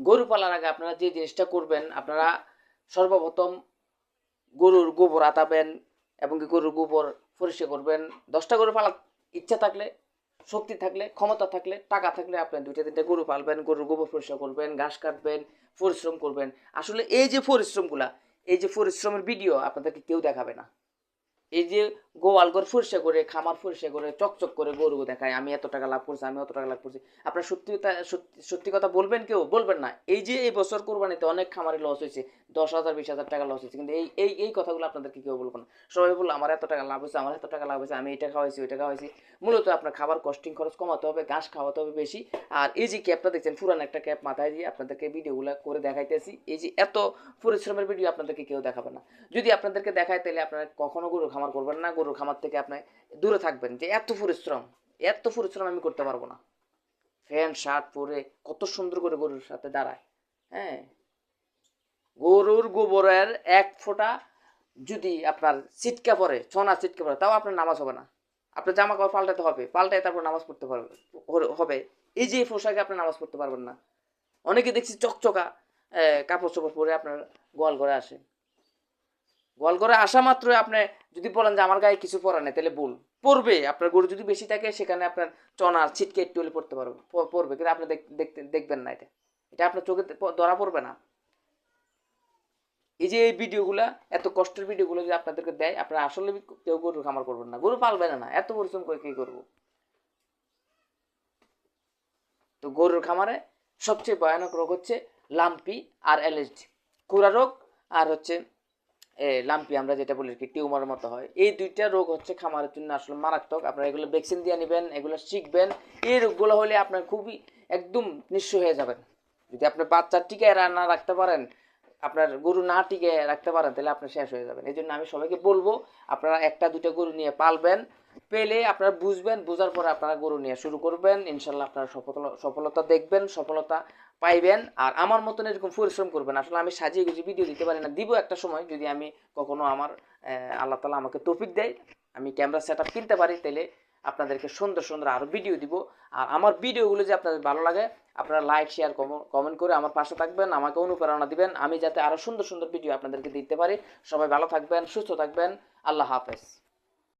গরু পালার আগে আপনারা যে জিনিসটা করবেন, আপনারা সর্বপ্রথম গরুর গোবর আতাবেন এবং গরুর গোবর পরিষ্কার করবেন। 10টা গরু পালার ইচ্ছা থাকলে, শক্তি থাকলে, ক্ষমতা থাকলে, টাকা থাকলে আপনি 2টা 3টা গরু পালবেন, গরুর গোবর পরিষ্কার করবেন, ঘাস কাটবেন, পরিশ্রম করবেন। আসলে এই যে পরিশ্রমগুলা, এই যে পরিশ্রমের ভিডিও আপনাদেরকে কেউ দেখাবে না। এই যে গোয়াল ঘর পরিষ্কার করে, খামার পরিষ্কার করে, চকচক করে গরু দেখায়, আমি এত টাকা লাভ করছি, আমি অত টাকা লাভ করছি। আপনার সত্যি কথা বলবেন, কেউ বলবেন না। এই যে এই বছর কোরবানিতে অনেক খামারে লস হয়েছে, 10,000 20,000 টাকা লস হয়েছে, কিন্তু এই কথাগুলো আপনাদেরকে কেউ বলবো না। সবাই বললো আমার এত টাকা লাভ হয়েছে, আমার এত টাকা লাভ হয়েছে, আমি এটা খাওয়াইছি, ওইটা খাওয়াইছি। মূলত আপনার খাবার কস্টিং খরচ কমাতে হবে, ঘাস খাওয়াতে হবে বেশি। আর এই যে ক্যাপটা দেখছেন, পুরান একটা ক্যাপ মাথায় দিয়ে আপনাদেরকে ভিডিওগুলো করে দেখাইতেছি। এই যে এত পরিশ্রমের ভিডিও আপনাদেরকে কেউ দেখাবে না। যদি আপনাদেরকে দেখায় তাহলে আপনারা কখনো গরুর খামার করবেন না, গরুর খামার থেকে আপনি দূরে থাকবেন। যে এত পরিশ্রম আমি করতে পারবো না। প্যান্ট শার্ট পরে কত সুন্দর করে গরুর সাথে দাঁড়ায়। হ্যাঁ, গরুর গোবরের এক ফোঁটা যদি আপনার ছিটকা পড়ে, ছনা ছিটকা পড়ে, তাও আপনার নামাজ হবে না। আপনার জামা কাপড় পাল্টাতে হবে, পাল্টায় তারপর নামাজ পড়তে হবে। এই যে পোশাকে আপনি নামাজ পড়তে পারবেন না। অনেকে দেখছি চকচকা কাপড় চোপড় পরে আপনার গোয়াল ঘরে আসে। গোয়াল ঘরে আসা মাত্রই আপনি যদি বলেন যে আমার গায়ে কিছু পরা নেই, তাহলে ভুল। পড়বে, আপনার গরু যদি বেশি থাকে সেখানে আপনার চনার ছিটকে একটু হলে পড়তে পারবে, পড়বে, কিন্তু আপনি দেখবেন না। এটা আপনার চোখে ধরা পড়বে না। এই যে এই ভিডিওগুলা, এত কষ্টের ভিডিওগুলো যদি আপনাদেরকে দেয়, আপনারা আসলে কেউ গরু খামার করবেন না, গরু পালবেন না। এত পরিশ্রম করে কি করবো? তো গরুর খামারে সবচেয়ে ভয়ানক রোগ হচ্ছে লাম্পি আর অ্যালার্জি, খুরা রোগ। আর হচ্ছে লাম্পি আমরা যেটা বলি কি টিউমারের মতো হয়। এই 2টা রোগ হচ্ছে খামারের জন্য আসলে মারাত্মক। আপনারা এগুলো ভ্যাকসিন দিয়ে নেবেন, এগুলো শিখবেন। এই রোগগুলো হলে আপনার খুবই একদম নিঃস্ব হয়ে যাবেন। যদি আপনি বাচ্চা টিকে না রাখতে পারেন, আপনার গরু না টিকে রাখতে পারেন, তাহলে আপনি শেষ হয়ে যাবেন। এই জন্য আমি সবাইকে বলবো আপনারা 1টা 2টা গরু নিয়ে পালবেন। পেলে আপনারা বুঝবেন, বোঝার পরে আপনারা গরু নিয়ে শুরু করবেন। ইনশাল্লাহ আপনারা সফলতা দেখবেন, সফলতা পাইবেন। আর আমার মতন এরকম পরিশ্রম করবেন। আসলে আমি সাজিয়ে গুছিয়ে ভিডিও দিতে পারি না, দিব একটা সময় যদি আমি কখনো আমার আল্লাহ তালা আমাকে তৌফিক দেয়, আমি ক্যামেরা সেট আপ কিনতে পারি, তাহলে আপনাদেরকে সুন্দর সুন্দর আরও ভিডিও দিব। আর আমার ভিডিওগুলো যে আপনাদের ভালো লাগে, আপনারা লাইক শেয়ার কমেন্ট করে আমার পাশে থাকবেন, আমাকে অনুপ্রেরণা দিবেন, আমি যাতে আরও সুন্দর সুন্দর ভিডিও আপনাদেরকে দিতে পারি। সবাই ভালো থাকবেন, সুস্থ থাকবেন। আল্লাহ হাফেজ।